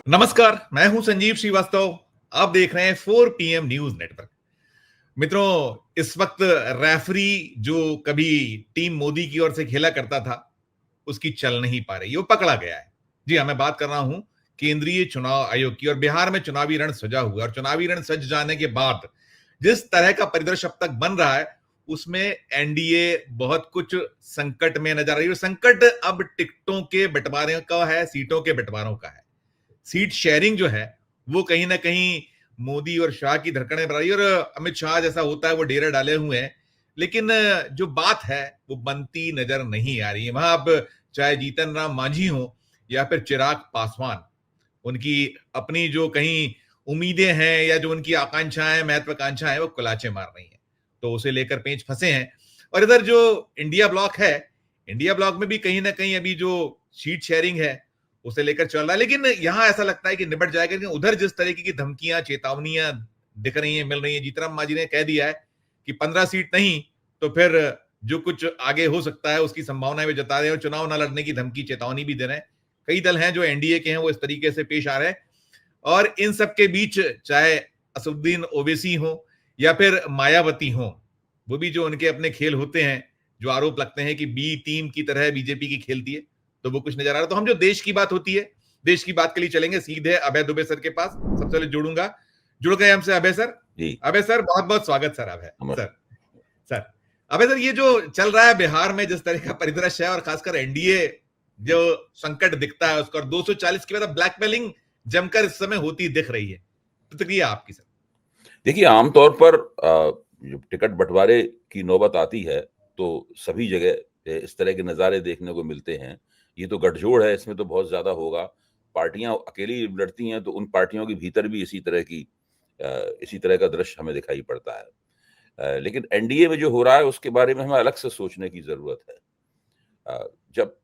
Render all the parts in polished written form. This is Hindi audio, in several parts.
नमस्कार, मैं हूं संजीव श्रीवास्तव। आप देख रहे हैं 4 पीएम न्यूज नेटवर्क। मित्रों, इस वक्त रेफरी जो कभी टीम मोदी की ओर से खेला करता था, उसकी चल नहीं पा रही, वो पकड़ा गया है। जी हाँ, मैं बात कर रहा हूं केंद्रीय चुनाव आयोग की। और बिहार में चुनावी रण सजा हुआ, और चुनावी रण सज जाने के बाद जिस तरह का परिदृश्य अब तक बन रहा है, उसमें एनडीए बहुत कुछ संकट में नजर आ रही है। संकट अब टिकटों के बंटवारे का है, सीटों के बंटवारों का है। सीट शेयरिंग जो है वो कहीं ना कहीं मोदी और शाह की धड़कनें बढ़ा रही है। और अमित शाह जैसा होता है वो डेरे डाले हुए हैं, लेकिन जो बात है वो बनती नजर नहीं आ रही है वहां। अब चाहे जीतन राम मांझी हो या फिर चिराग पासवान, उनकी अपनी जो कहीं उम्मीदें हैं या जो उनकी आकांक्षाएं, महत्वाकांक्षाएं, वो कुलाचे मार रही हैं, तो उसे लेकर पेंच फंसे हैं। और इधर जो इंडिया ब्लॉक है, इंडिया ब्लॉक में भी कहीं ना कहीं अभी जो सीट शेयरिंग है उसे लेकर चल रहा है। लेकिन यहां ऐसा लगता है कि निबट जाएगा। लेकिन उधर जिस तरीके की धमकियां, चेतावनियां दिख रही हैं, मिल रही हैं, जीतराम मांझी ने कह दिया है कि 15 सीट नहीं तो फिर जो कुछ आगे हो सकता है उसकी संभावनाएं भी जता रहे हैं, और चुनाव न लड़ने की धमकी, चेतावनी भी दे रहे हैं। कई दल हैं जो एनडीए के हैं, वो इस तरीके से पेश आ रहे हैं। और इन सब के बीच चाहे असदुद्दीन ओवैसी हो या फिर मायावती हो, वो भी जो उनके अपने खेल होते हैं, जो आरोप लगते हैं कि बी टीम की तरह बीजेपी की खेलती है, तो वो कुछ नजर आ रहा है। तो हम जो देश की बात होती है, देश की बात के लिए चलेंगे सीधे अभय दुबे सर के पास। सबसे पहले जोड़ूंगा, जुड़ गए हमसे अभय सर। जी अभय सर, बहुत बहुत स्वागत सर। अभय नमस्कार। सर, सर अभय सर, ये जो चल रहा है बिहार में, जिस तरह का परिदृश्य है, और खासकर एनडीए जो संकट दिखता है उसका, 240 के बाद ब्लैकमेलिंग जमकर इस समय होती दिख रही है, प्रतिक्रिया आपकी सर? देखिए, आमतौर पर जब टिकट बंटवारे की नौबत आती है तो सभी जगह इस तरह के नज़ारे देखने को मिलते हैं। ये तो गठजोड़ है, इसमें तो बहुत ज़्यादा होगा। पार्टियां अकेली लड़ती हैं तो उन पार्टियों के भीतर भी इसी तरह का दृश्य हमें दिखाई पड़ता है। लेकिन एनडीए में जो हो रहा है उसके बारे में हमें अलग से सोचने की ज़रूरत है। जब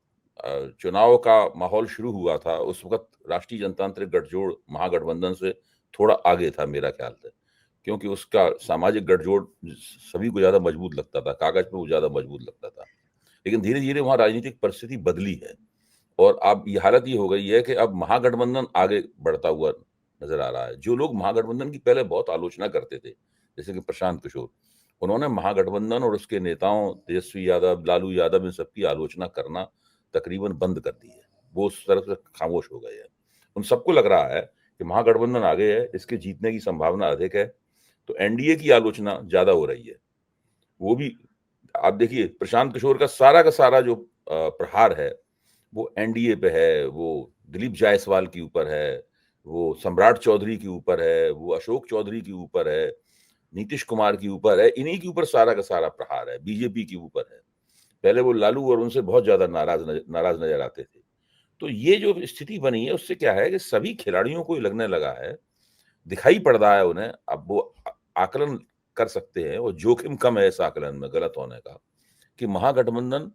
चुनाव का माहौल शुरू हुआ था उस वक्त राष्ट्रीय जनतांत्रिक गठजोड़ महागठबंधन से थोड़ा आगे था मेरा ख्याल से, क्योंकि उसका सामाजिक गठजोड़ सभी को ज्यादा मजबूत लगता था, कागज पे वो ज्यादा मजबूत लगता था। लेकिन धीरे धीरे वहां राजनीतिक परिस्थिति बदली है और अब ये हालत ये हो गई है कि अब महागठबंधन आगे बढ़ता हुआ नजर आ रहा है। जो लोग महागठबंधन की पहले बहुत आलोचना करते थे, जैसे कि प्रशांत किशोर, उन्होंने महागठबंधन और उसके नेताओं तेजस्वी यादव, लालू यादव, इन सबकी आलोचना करना तकरीबन बंद कर दी है। वो उस तरफ से खामोश हो गए हैं। उन सबको लग रहा है कि महागठबंधन आगे है, इसके जीतने की संभावना अधिक है, तो एनडीए की आलोचना ज्यादा हो रही है। वो भी आप देखिए, प्रशांत किशोर का सारा जो प्रहार है वो एनडीए पे है, वो दिलीप जायसवाल के ऊपर है, वो सम्राट चौधरी के ऊपर है, वो अशोक चौधरी के ऊपर है, नीतीश कुमार के ऊपर है। इन्हीं के ऊपर सारा का सारा प्रहार है, बीजेपी के ऊपर है। पहले वो लालू और उनसे बहुत ज्यादा नाराज नजर आते थे। तो ये जो स्थिति बनी है उससे क्या है कि सभी खिलाड़ियों को लगने लगा है, दिखाई पड़ रहा है उन्हें, अब वो आकलन कर सकते हैं और जोखिम कम है इस आकलन में गलत होने का, कि महागठबंधन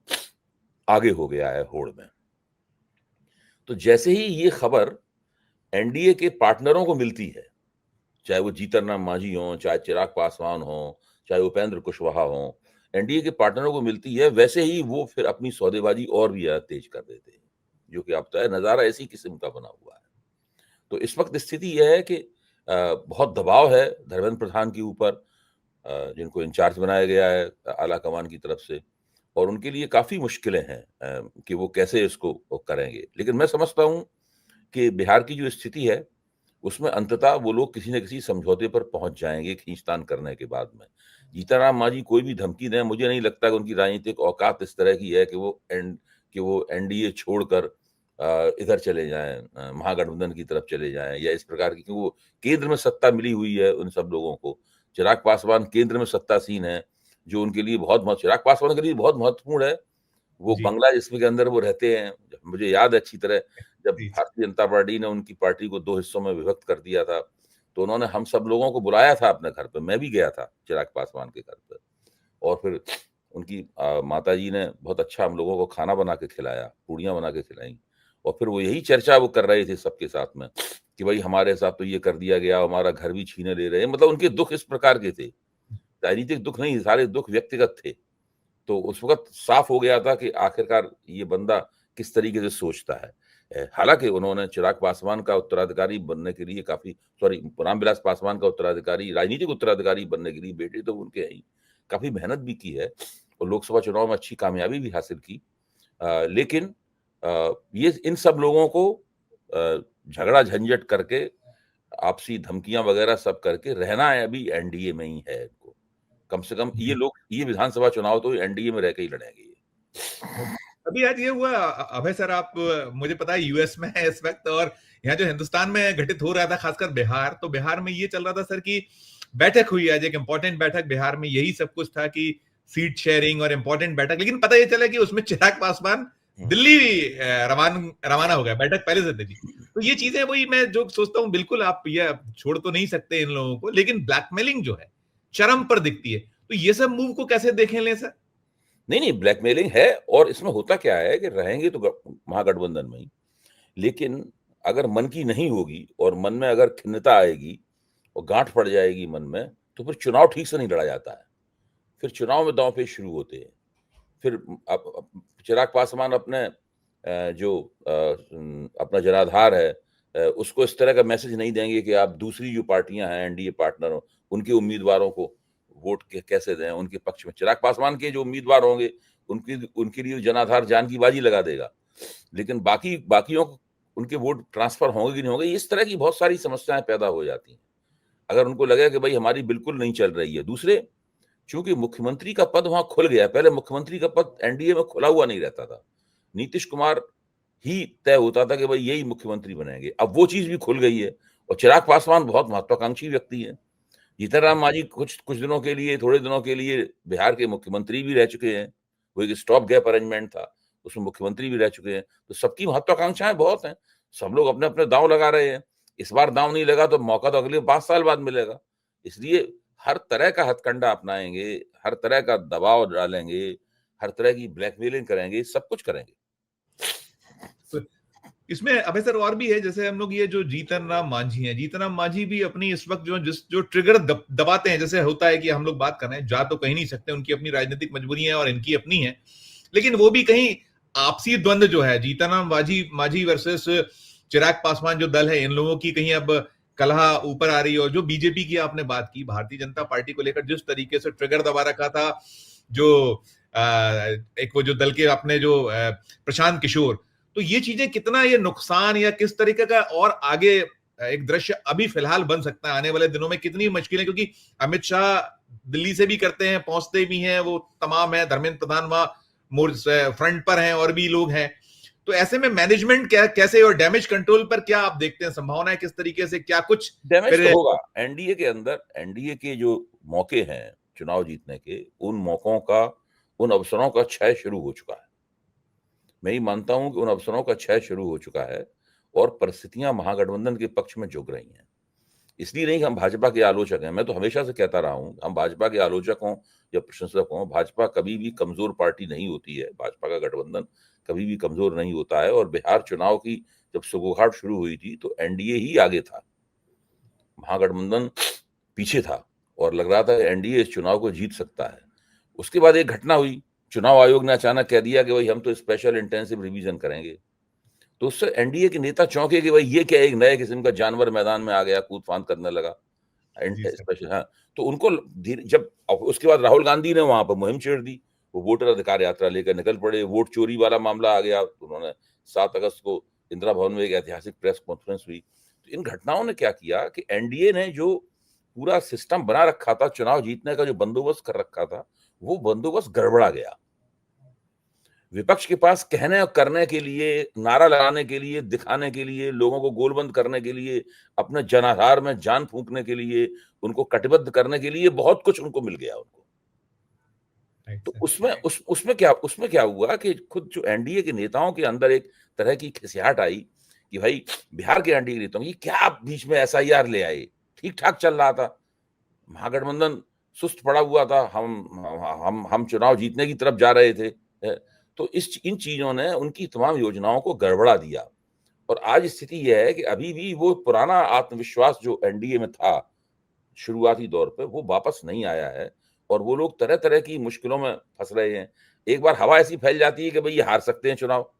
आगे हो गया है होड़ में। तो जैसे ही ये खबर एनडीए के पार्टनरों को मिलती है, चाहे वो जीतन राम मांझी हो, चाहे चिराग पासवान हो, चाहे उपेंद्र कुशवाहा हो, एनडीए के पार्टनरों को मिलती है, वैसे ही वो फिर अपनी सौदेबाजी और भी ज्यादा तेज कर देते हैं, जो कि अब तो है नजारा ऐसी किस्म का बना हुआ है। तो इस वक्त स्थिति यह है कि बहुत दबाव है धर्मेंद्र प्रधान के ऊपर, जिनको इंचार्ज बनाया गया है आला कमान की तरफ से, और उनके लिए काफी मुश्किलें हैं कि वो कैसे इसको करेंगे। लेकिन मैं समझता हूं कि बिहार की जो स्थिति है उसमें अंततः वो लोग किसी न किसी समझौते पर पहुंच जाएंगे खींचतान करने के बाद में। जीतन मांझी कोई भी धमकी दें, मुझे नहीं लगता कि उनकी राजनीतिक औकात इस तरह की है कि वो एनडीए छोड़कर इधर चले जाएं, महागठबंधन की तरफ चले जाएं या इस प्रकार की, क्योंकि वो केंद्र में सत्ता मिली हुई है उन सब लोगों को। चिराग पासवान केंद्र में सत्तासीन है, जो उनके लिए चिराग पासवान के लिए बहुत महत्वपूर्ण है। वो जी बंगला जिसमें के अंदर वो रहते हैं, मुझे याद है अच्छी तरह, जब जी भारतीय जनता पार्टी ने उनकी पार्टी को 2 हिस्सों में विभक्त कर दिया था, तो उन्होंने हम सब लोगों को बुलाया था अपने घर पे। मैं भी गया था चिराग पासवान के घर पे, और फिर उनकी माता जी ने बहुत अच्छा हम लोगों को खाना बना के खिलाया, पूड़ियाँ बना के खिलाई, और फिर वो यही चर्चा वो कर रहे थे सबके साथ में कि भाई हमारे साथ तो ये कर दिया गया, हमारा घर भी छीने ले रहे हैं। मतलब उनके दुख इस प्रकार के थे, राजनीतिक दुख नहीं, सारे दुख व्यक्तिगत थे। तो उस वक्त साफ हो गया था कि आखिरकार ये बंदा किस तरीके से सोचता है। हालांकि उन्होंने चिराग पासवान का उत्तराधिकारी बनने के लिए रामविलास पासवान का उत्तराधिकारी, राजनीतिक उत्तराधिकारी बनने के लिए बेटे तो उनके ही काफी मेहनत भी की है और लोकसभा चुनाव में अच्छी कामयाबी भी हासिल की। लेकिन ये इन सब लोगों को झगड़ा झंझट करके, आपसी धमकियां वगैरह सब करके रहना है अभी एनडीए में ही है इनको। कम से कम ये विधानसभा चुनाव तो एनडीए में रह के ही लड़ेंगे। अभी आज ये हुआ अभय सर, आप मुझे पता है यूएस में है इस वक्त, और यहाँ जो हिंदुस्तान में घटित हो रहा था खासकर बिहार, तो बिहार में ये चल रहा था सर कि बैठक हुई आज, एक इंपॉर्टेंट बैठक बिहार में, यही सब कुछ था कि सीट शेयरिंग और इंपॉर्टेंट बैठक, लेकिन पता ये चला कि उसमें चिराग पासवान दिल्ली रवाना हो गया, बैठक पहले से दिल्ली। तो ये चीजें वही मैं जो सोचता हूँ, बिल्कुल आप ये छोड़ तो नहीं सकते इन लोगों को, लेकिन ब्लैकमेलिंग जो है चरम पर दिखती है। तो ये सब मूव को कैसे देखें ले सर? नहीं, ब्लैकमेलिंग है। और इसमें होता क्या है कि रहेंगे तो महागठबंधन में ही, लेकिन अगर मन की नहीं होगी और मन में अगर खिन्नता आएगी और गांठ पड़ जाएगी मन में, तो फिर चुनाव ठीक से नहीं लड़ा जाता है। फिर चुनाव में दांवपेच शुरू होते हैं। फिर चिराग पासवान अपने अपना जनाधार है, उसको इस तरह का मैसेज नहीं देंगे कि आप दूसरी जो पार्टियां हैं एनडीए पार्टनर, उनके उम्मीदवारों को वोट कैसे दें उनके पक्ष में। चिराग पासवान के जो उम्मीदवार होंगे उनके लिए जनाधार जान की बाजी लगा देगा, लेकिन बाकियों को उनके वोट ट्रांसफर होंगे कि नहीं होंगे, इस तरह की बहुत सारी समस्याएं पैदा हो जाती हैं अगर उनको लगे कि भाई हमारी बिल्कुल नहीं चल रही है। दूसरे, चूंकि मुख्यमंत्री का पद वहां खुल गया, पहले मुख्यमंत्री का पद एनडीए में खुला हुआ नहीं रहता था, नीतीश कुमार ही तय होता था कि भाई यही मुख्यमंत्री बनेंगे। अब वो चीज भी खुल गई है और चिराग पासवान बहुत महत्वाकांक्षी व्यक्ति है। जीतनराम मांझी कुछ दिनों के लिए, थोड़े दिनों के लिए बिहार के मुख्यमंत्री भी रह चुके हैं। वो एक स्टॉप गैप अरेंजमेंट था, उसमें मुख्यमंत्री भी रह चुके हैं। तो सबकी महत्वाकांक्षाएं बहुत हैं, सब लोग अपने अपने दांव लगा रहे हैं। इस बार दांव नहीं लगा तो मौका तो अगले 5 साल बाद मिलेगा। इसलिए हर तरह का हथकंडा अपनाएंगे, हर तरह का दबाव डालेंगे, हर तरह की ब्लैकमेलिंग करेंगे, सब कुछ करेंगे। इसमें अभय सर और भी है, जैसे हम लोग ये जो जीतन राम मांझी हैं, जीतन राम मांझी भी अपनी इस वक्त जो ट्रिगर दबाते हैं, जैसे होता है कि हम लोग बात कर रहे हैं, जा तो कहीं नहीं सकते, उनकी अपनी राजनीतिक मजबूरी है और इनकी अपनी है, लेकिन वो भी कहीं आपसी द्वंद्व जो है, जीतन राम मांझी वर्सेस चिराग पासवान जो दल है, इन लोगों की कहीं अब कलह ऊपर आ रही है। और जो बीजेपी की आपने बात की, भारतीय जनता पार्टी को लेकर जिस तरीके से ट्रिगर दबा रखा था, जो एक वो जो दल के अपने जो प्रशांत किशोर, तो ये चीजें कितना ये नुकसान या किस तरीके का और आगे एक दृश्य अभी फिलहाल बन सकता है आने वाले दिनों में, कितनी मुश्किल है, क्योंकि अमित शाह दिल्ली से भी करते हैं, पहुंचते भी हैं, वो तमाम है, धर्मेंद्र प्रधान वहां फ्रंट पर हैं और भी लोग हैं। तो ऐसे में मैनेजमेंट कैसे और डैमेज कंट्रोल पर क्या आप देखते हैं, संभावना है किस तरीके से, क्या कुछ डैमेज तो होगा एनडीए के अंदर। एनडीए के जो मौके हैं चुनाव जीतने के, उन मौकों का, उन अवसरों का क्षय शुरू हो चुका है। मैं ही मानता हूं कि उन अवसरों का क्षय शुरू हो चुका है और परिस्थितियां महागठबंधन के पक्ष में झुक रही हैं। इसलिए नहीं हम भाजपा के आलोचक हैं, मैं तो हमेशा से कहता रहा हूं, हम भाजपा के आलोचक हों या प्रशंसक हों, भाजपा कभी भी कमजोर पार्टी नहीं होती है, भाजपा का गठबंधन कभी भी कमजोर नहीं होता है। और बिहार चुनाव की जब सुगबुगाहट शुरू हुई थी तो एनडीए ही आगे था, महागठबंधन पीछे था और लग रहा था एनडीए इस चुनाव को जीत सकता है। उसके बाद एक घटना हुई, चुनाव आयोग ने अचानक कह दिया कि भाई हम तो स्पेशल इंटेंसिव रिवीजन करेंगे। तो उससे एनडीए के नेता चौंके कि भाई ये क्या, एक नए किस्म का जानवर मैदान में आ गया, कूद फांद करने लगा स्पेशल। हाँ, तो उनको जब उसके बाद राहुल गांधी ने वहां पर मुहिम छेड़ दी, वो वोटर अधिकार यात्रा लेकर निकल पड़े, वोट चोरी वाला मामला आ गया, उन्होंने 7 अगस्त को इंदिरा भवन में एक ऐतिहासिक प्रेस कॉन्फ्रेंस हुई। तो इन घटनाओं ने क्या किया कि एनडीए ने जो पूरा सिस्टम बना रखा था, चुनाव जीतने का जो बंदोबस्त कर रखा था, वो बंदोबस्त गड़बड़ा गया। विपक्ष के पास कहने और करने के लिए, नारा लगाने के लिए, दिखाने के लिए, लोगों को गोलबंद करने के लिए, अपने जनाधार में जान फूंकने के लिए, उनको कटिबद्ध करने के लिए बहुत कुछ उनको मिल गया उनको। तो उसमें क्या हुआ कि खुद जो एनडीए के नेताओं के अंदर एक तरह की खिसियाहट आई कि भाई बिहार के एनडीए के नेताओं ये क्या बीच में एसआईआर ले आए, ठीक ठाक चल रहा था, महागठबंधन सुस्त पड़ा हुआ था, हम चुनाव जीतने की तरफ जा रहे थे। तो इन चीजों ने उनकी तमाम योजनाओं को गड़बड़ा दिया। और आज स्थिति यह है कि अभी भी वो पुराना आत्मविश्वास जो एनडीए में था शुरुआती दौर पे, वो वापस नहीं आया है और वो लोग तरह तरह की मुश्किलों में फंस रहे हैं। एक बार हवा ऐसी फैल जाती है कि भाई ये हार सकते हैं चुनाव,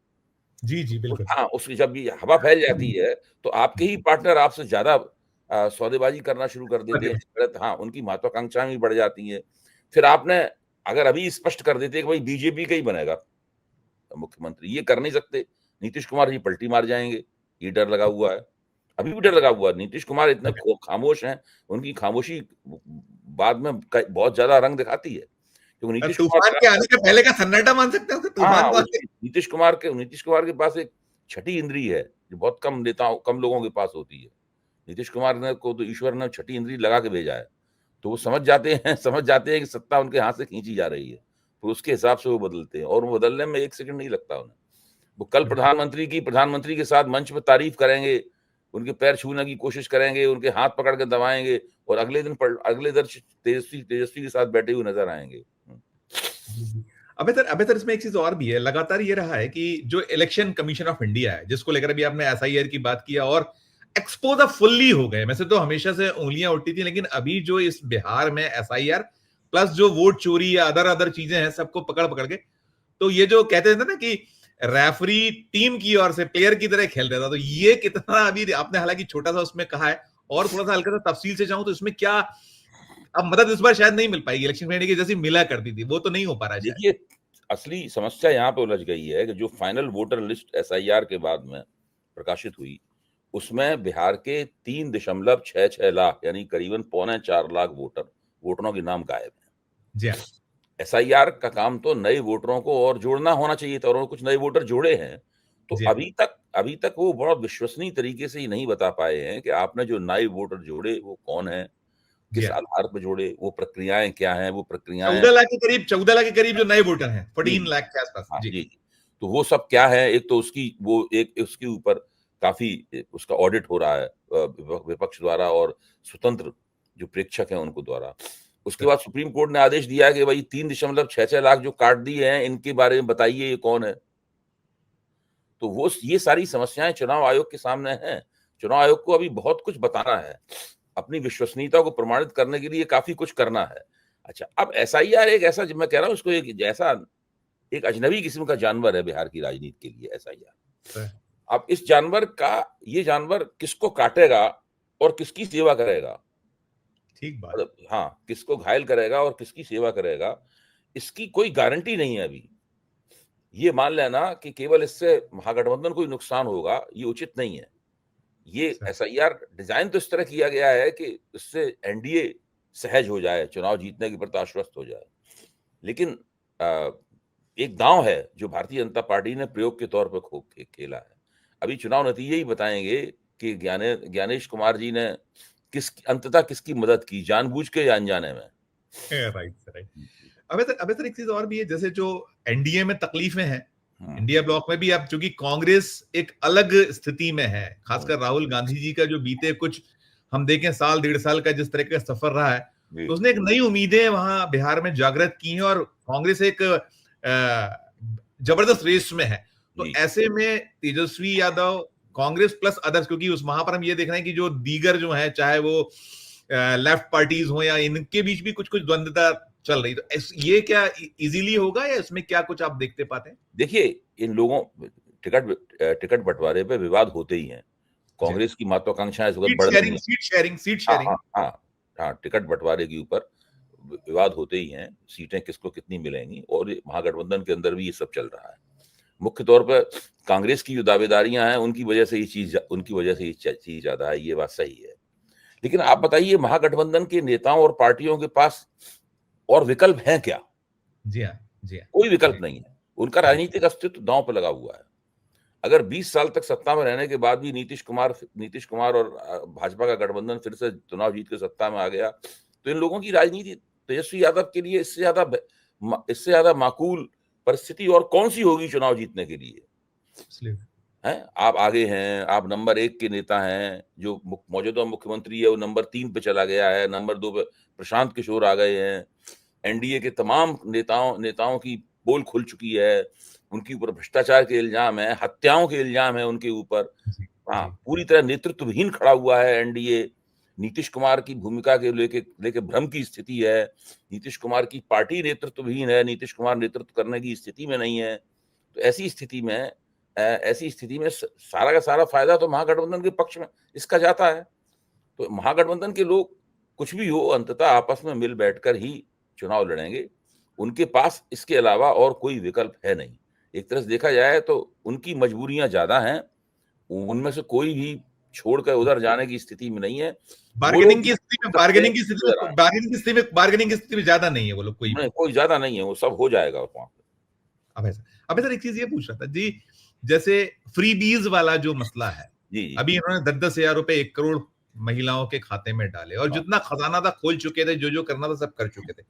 जी जी बिल्कुल। हाँ, उसकी जब ये हवा फैल जाती है तो आपके ही पार्टनर आपसे ज्यादा सौदेबाजी करना शुरू कर देते हैं। हाँ, उनकी महत्वाकांक्षाएं भी बढ़ जाती हैं। फिर आपने अगर अभी स्पष्ट कर देते कि भाई बीजेपी का ही बनेगा मुख्यमंत्री, ये कर नहीं सकते। नीतीश कुमार जी पलटी मार जाएंगे, ये डर लगा हुआ है। अभी भी डर लगा हुआ है। नीतीश कुमार इतने खामोश हैं, उनकी खामोशी बाद में बहुत ज्यादा रंग दिखाती है, क्योंकि नीतीश कुमार तूफान के आने के पहले का सन्नाटा मान सकते हैं, तूफान हाँ, को आने। नीतीश कुमार के पास एक छठी इंद्री है, जो बहुत कम लोगों के पास होती है। नीतीश कुमार ने को तो ईश्वर ने छठी इंद्री लगा के भेजा है, तो वो समझ जाते हैं समझ जाते हैं कि सत्ता उनके हाथ से खींची जा रही है, तो उसके हिसाब से वो बदलते हैं, और वो बदलने में एक सेकंड नहीं लगता उन्हें। वो कल प्रधानमंत्री के साथ मंच पे तारीफ करेंगे, उनके पैर छूने की कोशिश करेंगे, उनके हाथ पकड़ के दबाएंगे, और अगले दिन तेजस्वी के साथ बैठे हुए नजर आएंगे। अबे सर इसमें एक चीज और भी है, लगातार ये रहा है कि जो इलेक्शन कमीशन ऑफ इंडिया है, जिसको लेकर अभी आपने एसआईआर की बात किया, और एक्सपोज फुल्ली हो गए। वैसे तो हमेशा से उंगलियां उठती थी, लेकिन अभी जो इस बिहार में एसआईआर प्लस जो वोट चोरी या अदर अदर चीजें हैं, सबको पकड़ पकड़ के, तो ये जो कहते थे ना कि रेफरी टीम की ओर से प्लेयर की तरह खेल रहा था, तो ये कितना, अभी आपने हालांकि छोटा सा उसमें कहा है, और थोड़ा सा हल्का सा तफसील से चाहूं तो इसमें क्या अब मदद इस बार शायद नहीं मिल पाएगी, इलेक्शन कमेटी की जैसी मिला करती थी वो तो नहीं हो पा रहा है शायद। देखिए, असली समस्या यहाँ पे उलझ गई है कि जो फाइनल वोटर लिस्ट एसआईआर के बाद में प्रकाशित हुई, उसमें बिहार के 3.66 लाख यानी करीबन 3.25 लाख वोटरों के नाम गायब हैं। जी हाँ। एसआईआर का काम तो नए वोटरों को और जोड़ना होना चाहिए था, और कुछ नए वोटर जोड़े हैं। तो जी हाँ। अभी तक वो बहुत विश्वसनीय तरीके से ही नहीं बता पाए हैं कि आपने जो नए वोटर जोड़े वो कौन है, जी किस हाँ। आधार पर जोड़े, वो प्रक्रियाएं क्या हैं, वो प्रक्रियाएं 14 लाख के करीब, 14 लाख के करीब जो नए वोटर हैं, जी, 14 लाख के आसपास। हाँ जी। जी, जी। तो वो सब क्या है, एक तो उसके ऊपर काफी उसका ऑडिट हो रहा है विपक्ष द्वारा और स्वतंत्र जो प्रेक्षक हैं उनको द्वारा। उसके बाद सुप्रीम कोर्ट ने आदेश दिया है कि भाई 3.66 लाख जो काट दिए हैं, इनके बारे में बताइए ये कौन है। तो वो ये सारी समस्याएं चुनाव आयोग के सामने हैं। चुनाव आयोग को अभी बहुत कुछ बताना है, अपनी विश्वसनीयता को प्रमाणित करने के लिए काफी कुछ करना है। अच्छा, अब एसआईआर एक ऐसा, जब मैं कह रहा हूँ उसको, एक अजनबी किस्म का जानवर है बिहार की राजनीति के लिए एसआईआर। अब ये जानवर किसको काटेगा और किसकी सेवा करेगा, ठीक बात। मतलब हाँ, किसको घायल करेगा और किसकी सेवा करेगा, इसकी कोई गारंटी नहीं है अभी। ये मान लेना कि केवल इससे महागठबंधन को ही नुकसान होगा, ये उचित नहीं है। ये एसआईआर डिजाइन तो इस तरह किया गया है कि इससे एनडीए सहज हो जाए, चुनाव जीतने के प्रति आश्वस्त हो जाए। लेकिन एक दांव है जो भारतीय जनता पार्टी ने प्रयोग के तौर पर खेला है। अभी चुनाव नतीजे ही बताएंगे कि ज्ञानेश कुमार जी ने अंततः किसकी मदद की, जानबूझ के या अनजाने में। Right right. अबे सर एक चीज और भी है, जैसे जो एनडीए में तकलीफें हैं, इंडिया ब्लॉक में भी अब चूंकि कांग्रेस एक अलग स्थिति में है, खासकर राहुल गांधी जी का जो बीते कुछ हम देखें साल 1.5 साल का जिस तरह का सफर रहा है, तो उसने एक नई उम्मीदें वहां बिहार में जागृत की हैं, और कांग्रेस एक जबरदस्त रेस में है। तो ऐसे में तेजस्वी यादव, कांग्रेस प्लस अदर्स, क्योंकि उस वहां पर हम ये देख रहे हैं कि जो दीगर जो है, चाहे वो लेफ्ट पार्टीज हो या इनके बीच भी कुछ कुछ द्वंद्वता चल रही, तो ये क्या इजीली होगा या इसमें क्या कुछ आप देखते पाते हैं? देखिए, इन लोगों टिकट बंटवारे पे विवाद होते ही हैं। कांग्रेस की महत्वाकांक्षाएं इस वक्त बढ़ रही हैं। Seat sharing. हाँ, टिकट बंटवारे के ऊपर विवाद होते ही हैं, सीटें किसको कितनी मिलेंगी, और महागठबंधन के अंदर भी ये सब चल रहा है। मुख्य तौर पर कांग्रेस की जो दावेदारियां हैं उनकी वजह से ये चीज ज्यादा है, ये बात सही है। लेकिन आप बताइए, महागठबंधन के नेताओं और पार्टियों के पास और विकल्प हैं क्या? जी हाँ, जी हाँ। कोई विकल्प नहीं है। उनका राजनीतिक अस्तित्व दांव पर लगा हुआ है। अगर 20 साल तक सत्ता में रहने के बाद भी नीतीश कुमार और भाजपा का गठबंधन फिर से चुनाव जीत के सत्ता में आ गया, तो इन लोगों की राजनीति, तेजस्वी यादव के लिए इससे ज्यादा माकूल परिस्थिति और कौन सी होगी चुनाव जीतने के लिए? हैं, आप आगे हैं, आप नंबर 1 के नेता हैं, जो मौजूदा मुख्यमंत्री है वो नंबर 3 पे चला गया है, नंबर 2 पे प्रशांत किशोर आ गए हैं। एनडीए के तमाम नेताओं की पोल खुल चुकी है, उनके ऊपर भ्रष्टाचार के इल्जाम है, हत्याओं के इल्जाम है उनके ऊपर। हाँ, पूरी तरह नेतृत्वहीन खड़ा हुआ है एनडीए। नीतीश कुमार की भूमिका के लेके भ्रम की स्थिति है। नीतीश कुमार की पार्टी नेतृत्वहीन है, नीतीश कुमार नेतृत्व करने की स्थिति में नहीं है। तो ऐसी स्थिति में ऐसी स्थिति में सारा का सारा फायदा तो महागठबंधन के पक्ष में इसका जाता है। तो महागठबंधन के लोग कुछ भी हो अंततः आपस में मिल बैठकर ही चुनाव लड़ेंगे। उनके पास इसके अलावा और कोई विकल्प है नहीं। एक तरह से देखा जाए तो उनकी मजबूरियां ज्यादा हैं, उनमें से कोई भी छोड़कर उधर जाने की स्थिति में नहीं है। बार्गेनिंग की स्थिति में ज्यादा नहीं है वो लोग, कोई ज्यादा नहीं है, वो सब हो जाएगा वहां पे। अब सर एक चीज ये पूछ रहा था जी, जैसे फ्रीबीज वाला जो मसला है, जी अभी इन्होंने 10,000 रुपए 1 करोड़ महिलाओं के खाते में डाले और जितना खजाना था खोल चुके थे, जो जो करना था सब कर चुके थे।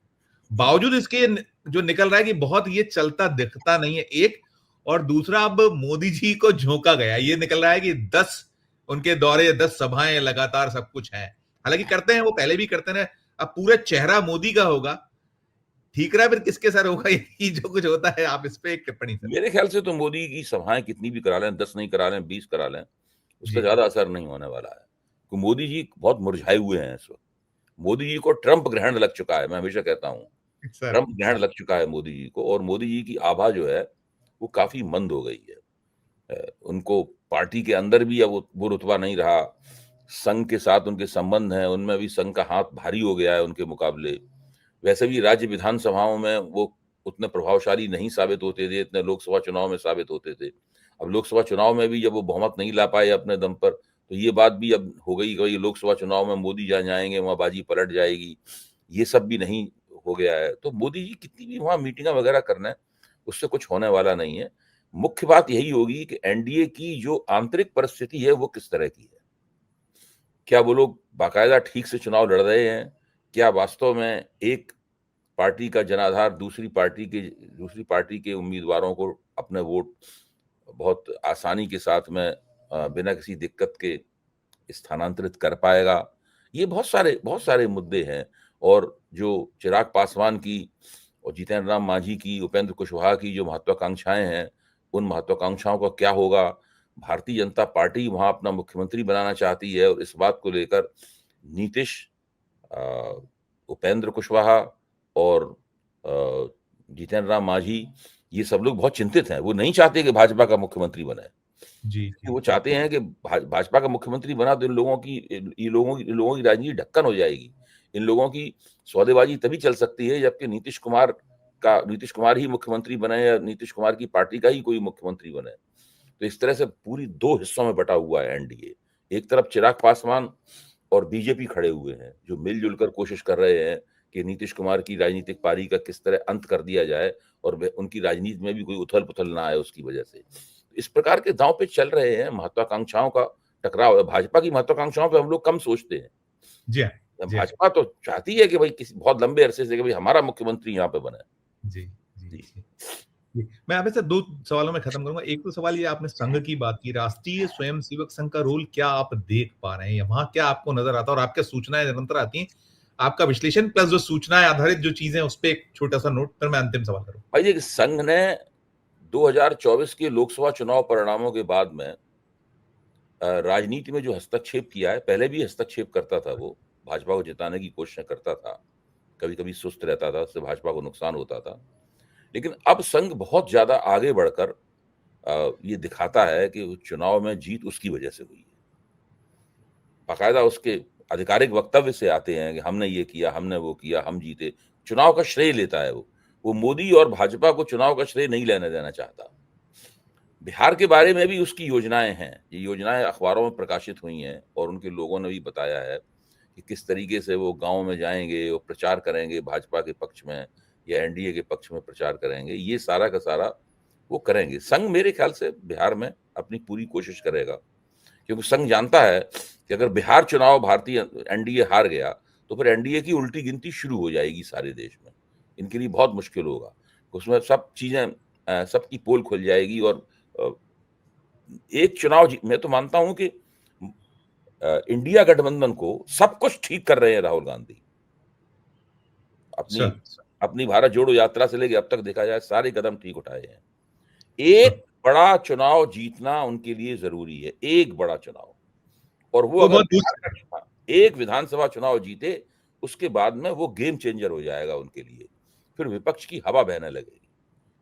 बावजूद इसके जो निकल रहा है कि बहुत ये चलता दिखता नहीं है, एक। और दूसरा, अब मोदी जी को झोंका गया, ये निकल रहा है कि 10 उनके दौरे, 10 सभाएं लगातार सब कुछ है। हालांकि करते हैं, वो पहले भी करते हैं। अब पूरा चेहरा मोदी का होगा, ठीक रहा फिर किसके सर होगा ये जो कुछ होता है। आप इस पे एक टिप्पणी सर। मेरे ख्याल से तो मोदी की सभाएं कितनी भी करा लें, 10 नहीं करा लें, 20 करा लें, उसका ज्यादा असर नहीं होने वाला है। तो मोदी जी बहुत मुरझाए हुए हैं इस वक्त। मोदी जी को ट्रंप ग्रहण लग चुका है, मैं हमेशा कहता हूँ ट्रंप ग्रहण लग चुका है मोदी जी को, और मोदी जी की आभा जो है वो काफी मंद हो गई है। उनको पार्टी के अंदर भी अब वो रुतबा नहीं रहा। संघ के साथ उनके संबंध हैं, उनमें भी संघ का हाथ भारी हो गया है उनके मुकाबले। वैसे भी राज्य विधानसभाओं में वो उतने प्रभावशाली नहीं साबित होते थे, इतने लोकसभा चुनाव में साबित होते थे। अब लोकसभा चुनाव में भी जब वो बहुमत नहीं ला पाए अपने दम पर, तो ये बात भी अब हो गई कि लोकसभा चुनाव में मोदी जहाँ जाएंगे वहां बाजी पलट जाएगी, ये सब भी नहीं हो गया है। तो मोदी जी कितनी भी वहां मीटिंग वगैरह करना है, उससे कुछ होने वाला नहीं है। मुख्य बात यही होगी कि एनडीए की जो आंतरिक परिस्थिति है वो किस तरह की है। क्या वो लोग बाकायदा ठीक से चुनाव लड़ रहे हैं? क्या वास्तव में एक पार्टी का जनाधार दूसरी पार्टी के उम्मीदवारों को अपने वोट बहुत आसानी के साथ में बिना किसी दिक्कत के स्थानांतरित कर पाएगा? ये बहुत सारे मुद्दे हैं। और जो चिराग पासवान की और जितेंद्र राम मांझी की, उपेंद्र कुशवाहा की जो महत्वाकांक्षाएं हैं, उन महत्वाकांक्षाओं का क्या होगा? भारतीय जनता पार्टी वहां अपना मुख्यमंत्री बनाना चाहती है, और इस बात को लेकर नीतीश, उपेंद्र कुशवाहा और जितेंद्र राम मांझी, ये सब लोग बहुत चिंतित हैं। वो नहीं चाहते कि भाजपा का मुख्यमंत्री बने जी। वो चाहते हैं कि भाजपा का मुख्यमंत्री बना तो इन लोगों की राजनीति ढक्कन हो जाएगी। इन लोगों की सौदेबाजी तभी चल सकती है जबकि नीतीश कुमार ही मुख्यमंत्री बने, या नीतीश कुमार की पार्टी का ही कोई मुख्यमंत्री बने। तो इस तरह से पूरी 2 हिस्सों में बटा हुआ है एनडीए। एक तरफ चिराग पासवान और बीजेपी खड़े हुए हैं, जो मिलजुल कर कोशिश कर रहे हैं कि नीतीश कुमार की राजनीतिक पारी का किस तरह अंत कर दिया जाए और उनकी राजनीति में भी कोई उथल पुथल ना आए उसकी वजह से। इस प्रकार के दांव पे चल रहे हैं, महत्वाकांक्षाओं का टकराव है। भाजपा की महत्वाकांक्षाओं पे हम लोग कम सोचते हैं। जी भाजपा तो चाहती है कि भाई किसी बहुत लंबे अरसे से कि भाई हमारा मुख्यमंत्री यहाँ पे बने। जी जी जी। मैं आप से 2 सवालों में खत्म करूंगा। एक तो सवाल ये, आपने संघ की बात की, राष्ट्रीय स्वयंसेवक संघ का रोल क्या आप देख पा रहे हैं? वहां क्या आपको नजर आता है? और आपके सूचनाएं निरंतर आती हैं, आपका विश्लेषण प्लस जो सूचनाएं आधारित जो चीजें, उस पर एक छोटा सा नोट, फिर मैं अंतिम सवाल करूँ। भाई देखिए, संघ ने 2024 के लोकसभा चुनाव परिणामों के बाद में राजनीति में जो हस्तक्षेप किया है, पहले भी हस्तक्षेप करता था, वो भाजपा को जिताने की कोशिश करता था, कभी कभी सुस्त रहता था, उससे भाजपा को नुकसान होता था। लेकिन अब संघ बहुत ज्यादा आगे बढ़कर ये दिखाता है कि चुनाव में जीत उसकी वजह से हुई है। बाकायदा उसके आधिकारिक वक्तव्य से आते हैं कि हमने ये किया, हमने वो किया, हम जीते। चुनाव का श्रेय लेता है वो मोदी और भाजपा को चुनाव का श्रेय नहीं लेने देना चाहता। बिहार के बारे में भी उसकी योजनाएं हैं, ये योजनाएं अखबारों में प्रकाशित हुई हैं और उनके लोगों ने भी बताया है कि किस तरीके से वो गांव में जाएंगे, वो प्रचार करेंगे भाजपा के पक्ष में या एनडीए के पक्ष में प्रचार करेंगे। ये सारा का सारा वो करेंगे। संघ मेरे ख्याल से बिहार में अपनी पूरी कोशिश करेगा, क्योंकि संघ जानता है कि अगर बिहार चुनाव भारतीय एनडीए हार गया तो फिर एनडीए की उल्टी गिनती शुरू हो जाएगी सारे देश में। इनके लिए बहुत मुश्किल होगा, उसमें सब चीजें, सबकी पोल खुल जाएगी। और एक चुनाव मैं तो मानता हूं कि इंडिया गठबंधन को सब कुछ ठीक कर रहे हैं राहुल गांधी। अपनी भारत जोड़ो यात्रा से लेके अब तक देखा जाए सारे कदम ठीक उठाए हैं। एक बड़ा चुनाव जीतना उनके लिए जरूरी है, एक बड़ा चुनाव। और वो अगर एक विधानसभा चुनाव जीते, उसके बाद में वो गेम चेंजर हो जाएगा उनके लिए, फिर विपक्ष की हवा बहने लगेगी।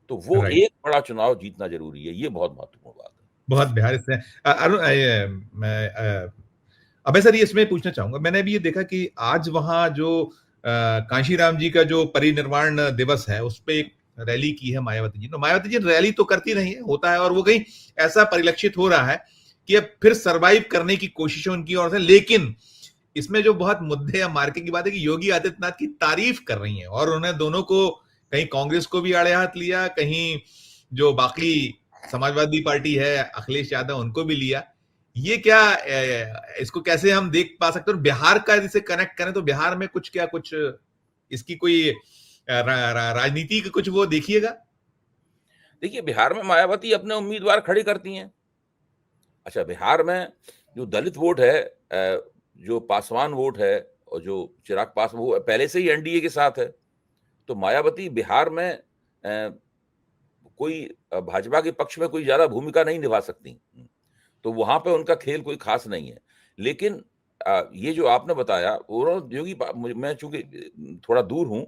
तो वो एक बड़ा चुनाव जीतना जरूरी है, ये बहुत महत्वपूर्ण बात है। बहुत बिहार इससे अरुण अभय सर, ये इसमें पूछना चाहूंगा, मैंने भी ये देखा कि आज वहां जो कांशीराम जी का जो परिनिर्वाण दिवस है उस पे एक रैली की है मायावती जी ने। मायावती जी रैली तो करती नहीं है, होता है, और वो कहीं ऐसा परिलक्षित हो रहा है कि अब फिर सरवाइव करने की कोशिशें उनकी ओर से। लेकिन इसमें जो बहुत मुद्दे या मार्के की बात है कि योगी आदित्यनाथ की तारीफ कर रही हैं, और उन्हें दोनों को, कहीं कांग्रेस को भी आड़े हाथ लिया, कहीं जो बाकी समाजवादी पार्टी है अखिलेश यादव उनको भी लिया। ये क्या इसको कैसे हम देख पा सकते हैं? और बिहार का जिसे कनेक्ट करें तो बिहार में कुछ क्या, कुछ इसकी कोई राजनीति की कुछ वो देखिएगा? देखिए, बिहार में मायावती अपने उम्मीदवार खड़े करती हैं। अच्छा, बिहार में जो दलित वोट है, जो पासवान वोट है, और जो चिराग पासवान, वो पहले से ही एनडीए के साथ है। तो मायावती बिहार में कोई भाजपा के पक्ष में कोई ज्यादा भूमिका नहीं निभा सकती। तो वहां पे उनका खेल कोई खास नहीं है। लेकिन ये जो आपने बताया, उन्होंने मैं चूंकि थोड़ा दूर हूं,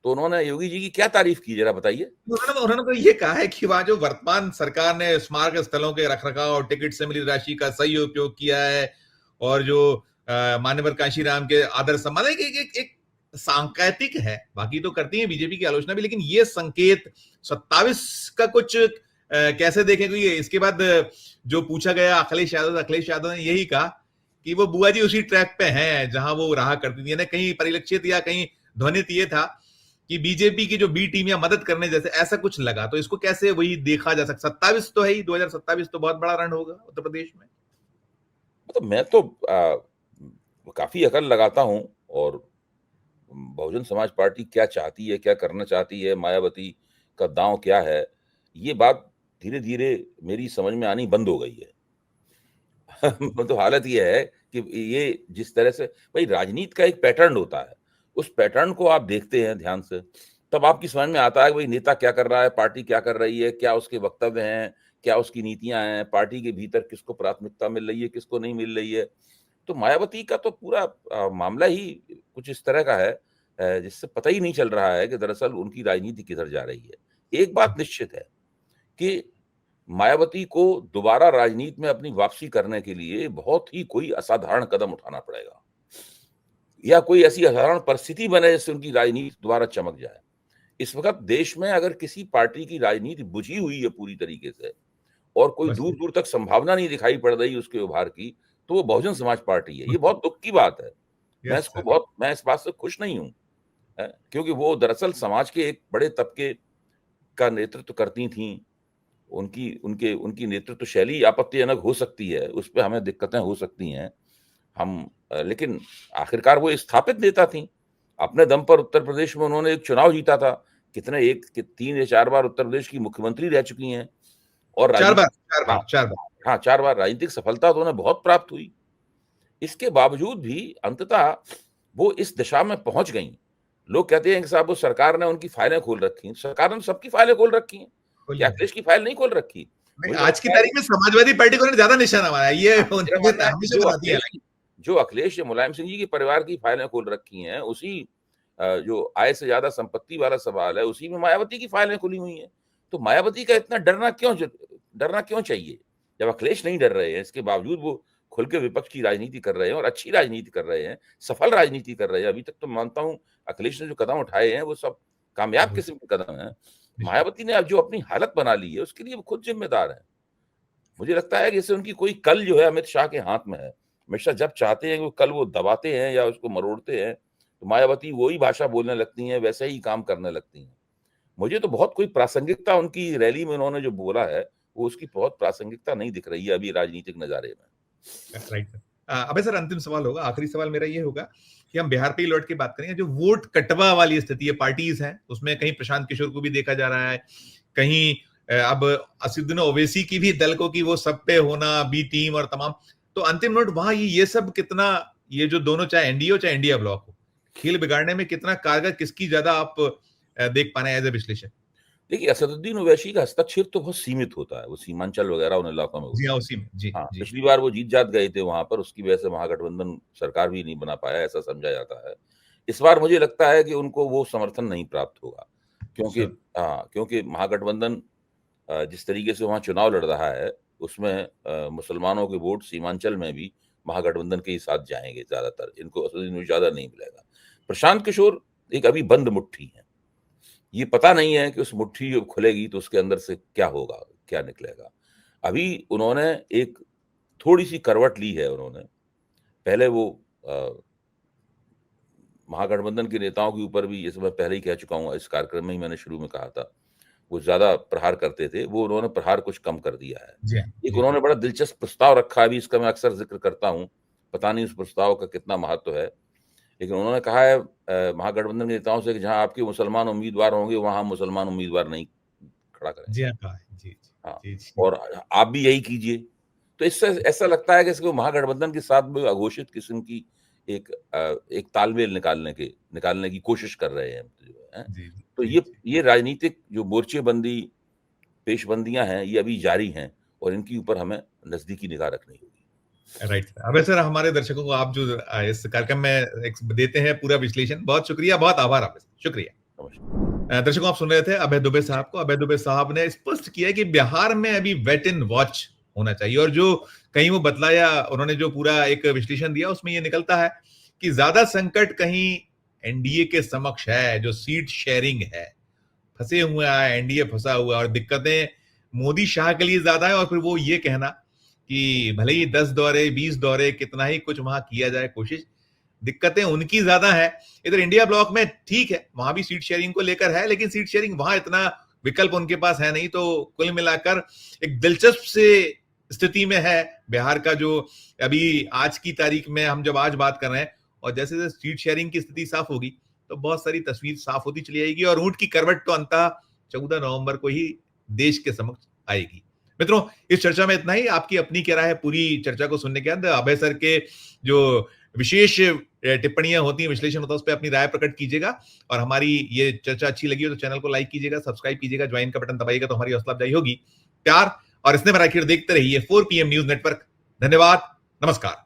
तो उन्होंने योगी जी की क्या तारीफ की, जरा बताइए। उन्होंने तो ये कहा है कि वहां जो वर्तमान सरकार ने स्मारक स्थलों के रखरखाव और टिकट से मिली राशि का सही उपयोग किया है, और जो मान्यवर कांशीराम के आदर सम्मान, एक सांकेतिक है। बाकी तो करती है बीजेपी की आलोचना भी, लेकिन ये संकेत 27 का कुछ कैसे देखेंगे? इसके बाद जो पूछा गया अखिलेश यादव ने यही कहा कि वो बुआ जी उसी ट्रैक पे हैं जहां वो रहा करती थी। यानी कहीं परिलक्षित या कहीं ध्वनित ये था कि बीजेपी की जो बी टीम या मदद करने जैसे ऐसा कुछ लगा। तो इसको कैसे वही देखा जा सकता? 27 तो है ही, 2027 तो बहुत बड़ा रन होगा उत्तर प्रदेश में। मतलब मैं तो काफी अकल लगाता हूं, और बहुजन समाज पार्टी क्या चाहती है, क्या करना चाहती है, मायावती का दांव क्या है, ये बात धीरे धीरे मेरी समझ में आनी बंद हो गई है। तो हालत ये है कि ये जिस तरह से, भाई राजनीति का एक पैटर्न होता है, उस पैटर्न को आप देखते हैं ध्यान से, तब आपकी समझ में आता है कि भाई नेता क्या कर रहा है, पार्टी क्या कर रही है, क्या उसके वक्तव्य हैं, क्या उसकी नीतियां हैं, पार्टी के भीतर किसको प्राथमिकता मिल रही है, किसको नहीं मिल रही है। तो मायावती का तो पूरा मामला ही कुछ इस तरह का है, जिससे पता ही नहीं चल रहा है कि दरअसल उनकी राजनीति किधर जा रही है। एक बात निश्चित है कि मायावती को दोबारा राजनीति में अपनी वापसी करने के लिए बहुत ही कोई असाधारण कदम उठाना पड़ेगा, या कोई ऐसी असाधारण परिस्थिति बने जिससे उनकी राजनीति दोबारा चमक जाए। इस वक्त देश में अगर किसी पार्टी की राजनीति बुझी हुई है पूरी तरीके से, और कोई बस दूर दूर तक संभावना नहीं दिखाई पड़ रही उसके उभार की, तो वो बहुजन समाज पार्टी है। ये बहुत दुख की बात है। Yes sir. मैं इस बात से खुश नहीं हूं, क्योंकि वो दरअसल समाज के एक बड़े तबके का नेतृत्व करती थी। उनकी नेतृत्व शैली आपत्तिजनक हो सकती है, उस पर हमें दिक्कतें हो सकती हैं, लेकिन आखिरकार वो स्थापित नेता थी। अपने दम पर उत्तर प्रदेश में उन्होंने एक चुनाव जीता था। कितने 3 या 4 बार उत्तर प्रदेश की मुख्यमंत्री रह चुकी हैं, और चार बार, राजनीतिक, चार हाँ बार, 4 बार। हाँ, 4 बार राजनीतिक सफलता तो उन्हें बहुत प्राप्त हुई। इसके बावजूद भी अंततः वो इस दिशा में पहुंच गई। लोग कहते हैं कि साहब वो सरकार ने उनकी फाइलें खोल रखी। सरकार ने सबकी फाइलें खोल रखी हैं, क्या अखिलेश की फाइल नहीं खोल रखी? मुझे आज की लगता है तारीख में समाजवादी पार्टी को ज्यादा निशाना बनाया, ये मेरा मानना है कि हमेशा बताती है। जो अखिलेश या मुलायम सिंह जी के परिवार की फाइलें खोल रखी हैं, उसी जो आय से ज्यादा संपत्ति वाला सवाल है, उसी में मायावती की फाइलें खुली हुई हैं। तो मायावती का इतना डरना क्यों चाहिए, जब अखिलेश नहीं डर रहे हैं, इसके बावजूद वो खुल के विपक्ष की राजनीति कर रहे हैं, और अच्छी राजनीति कर रहे हैं, सफल राजनीति कर रहे हैं। अभी तक तो मानता हूं अखिलेश ने जो कदम उठाए हैं वो सब कामयाब किस्म के कदम हैं। मायावती ने अब जो अपनी हालत बना ली है, उसके लिए वो खुद जिम्मेदार है। मुझे लगता है कि जैसे उनकी कोई कल जो है अमित शाह के हाथ में है। अमित शाह जब चाहते हैं कि वो कल वो दबाते हैं या उसको मरोड़ते हैं, तो मायावती वही भाषा बोलने लगती हैं, वैसे ही काम करने लगती हैं। मुझे तो बहुत कोई प्रासंगिकता उनकी रैली में उन्होंने जो बोला है, वो उसकी बहुत प्रासंगिकता नहीं दिख रही है अभी राजनीतिक नजारे में। Right sir. अबे सर, अंतिम सवाल होगा, आखिरी सवाल मेरा ये होगा कि हम बिहार पे ही लौट के बात करेंगे। जो वोट कटवा वाली स्थिति है, पार्टीज हैं उसमें, कहीं प्रशांत किशोर को भी देखा जा रहा है, कहीं अब असदुद्दीन ओवैसी की भी दल को, कि वो सब पे होना, बी टीम और तमाम। तो अंतिम नोट वहां ये सब कितना, ये जो दोनों, चाहे एनडीए हो चाहे इंडिया ब्लॉक हो, खेल बिगाड़ने में कितना कारगर, किसकी ज्यादा आप देख पा रहे हैं एज ए विश्लेषक? देखिए, असदुद्दीन ओवैसी का हस्तक्षेप तो बहुत सीमित होता है, वो सीमांचल वगैरह उन इलाकों में जी होता हाँ, है। उसी में। जी हाँ, जी। पिछली बार वो जीत जात गए थे वहां पर, उसकी वजह से महागठबंधन सरकार भी नहीं बना पाया, ऐसा समझा जाता है। इस बार मुझे लगता है कि उनको वो समर्थन नहीं प्राप्त होगा, क्योंकि Sure. हाँ, क्योंकि महागठबंधन जिस तरीके से वहां चुनाव लड़ रहा है, उसमें मुसलमानों के वोट सीमांचल में भी महागठबंधन के ही साथ जाएंगे ज्यादातर, इनको असदुद्दीन ज्यादा नहीं मिलेगा। प्रशांत किशोर एक अभी बंद मुट्ठी है, ये पता नहीं है कि उस मुट्ठी जब खुलेगी तो उसके अंदर से क्या होगा, क्या निकलेगा। अभी उन्होंने एक थोड़ी सी करवट ली है उन्होंने। पहले वो महागठबंधन के नेताओं के ऊपर भी, जैसे मैं पहले ही कह चुका हूँ, इस कार्यक्रम में ही मैंने शुरू में कहा था, वो ज्यादा प्रहार करते थे, वो उन्होंने प्रहार कुछ कम कर दिया है। जी हाँ, एक जी उन्होंने बड़ा दिलचस्प प्रस्ताव रखा है, अभी इसका मैं अक्सर जिक्र करता हूँ, पता नहीं उस प्रस्ताव का कितना महत्व है, लेकिन उन्होंने कहा है महागठबंधन के नेताओं से कि जहां आपके मुसलमान उम्मीदवार होंगे वहां हम मुसलमान उम्मीदवार नहीं खड़ा करेंगे। जी हाँ, कहा है, जी हाँ, जी जी और आप भी यही कीजिए। तो इससे ऐसा लगता है कि इसको महागठबंधन के साथ भी अघोषित किस्म की एक तालमेल निकालने की कोशिश कर रहे हैं जो है। जी तो जी जी ये राजनीतिक जो मोर्चेबंदी, पेशबंदियां हैं, ये अभी जारी हैं और इनके ऊपर हमें नजदीकी निगाह रखनी होगी। Right sir. अब सर, हमारे दर्शकों को आप जो इस कार्यक्रम में देते हैं पूरा विश्लेषण, बहुत शुक्रिया, बहुत आभार आपका, शुक्रिया। नमस्कार। दर्शकों, आप सुन रहे थे अभय दुबे साहब को। अभय दुबे साहब ने स्पष्ट किया कि बिहार में अभी वेट एंड वॉच होना चाहिए, और जो कहीं वो बतलाया, उन्होंने जो पूरा एक विश्लेषण दिया, उसमें ये निकलता है कि ज्यादा संकट कहीं एनडीए के समक्ष है, जो सीट शेयरिंग है, फंसे हुए हैं, एनडीए फंसा हुआ है, और दिक्कतें मोदी शाह के लिए ज्यादा है। और फिर वो ये कहना कि भले ही 10 दौरे 20 दौरे कितना ही कुछ वहां किया जाए कोशिश, दिक्कतें उनकी ज्यादा है। इधर इंडिया ब्लॉक में ठीक है, वहां भी सीट शेयरिंग को लेकर है, लेकिन सीट शेयरिंग वहां इतना विकल्प उनके पास है नहीं। तो कुल मिलाकर एक दिलचस्प से स्थिति में है बिहार का, जो अभी आज की तारीख में हम जब आज बात कर रहे हैं, और जैसे जैसे सीट शेयरिंग की स्थिति साफ होगी तो बहुत सारी तस्वीर साफ होती चली आएगी, और ऊंट की करवट तो अंततः 14 नवंबर को ही देश के समक्ष आएगी। मित्रों, इस चर्चा में इतना ही। आपकी अपनी क्या राय है पूरी चर्चा को सुनने के बाद? अभय सर के जो विशेष टिप्पणियां होती हैं, विश्लेषण होता है, उस पर अपनी राय प्रकट कीजिएगा। और हमारी ये चर्चा अच्छी लगी हो तो चैनल को लाइक कीजिएगा, सब्सक्राइब कीजिएगा, ज्वाइन का बटन दबाइएगा तो हमारी हौसला अफजाई होगी। प्यार और स्नेह भरा खीर देखते रहिए 4 PM न्यूज नेटवर्क। धन्यवाद, नमस्कार।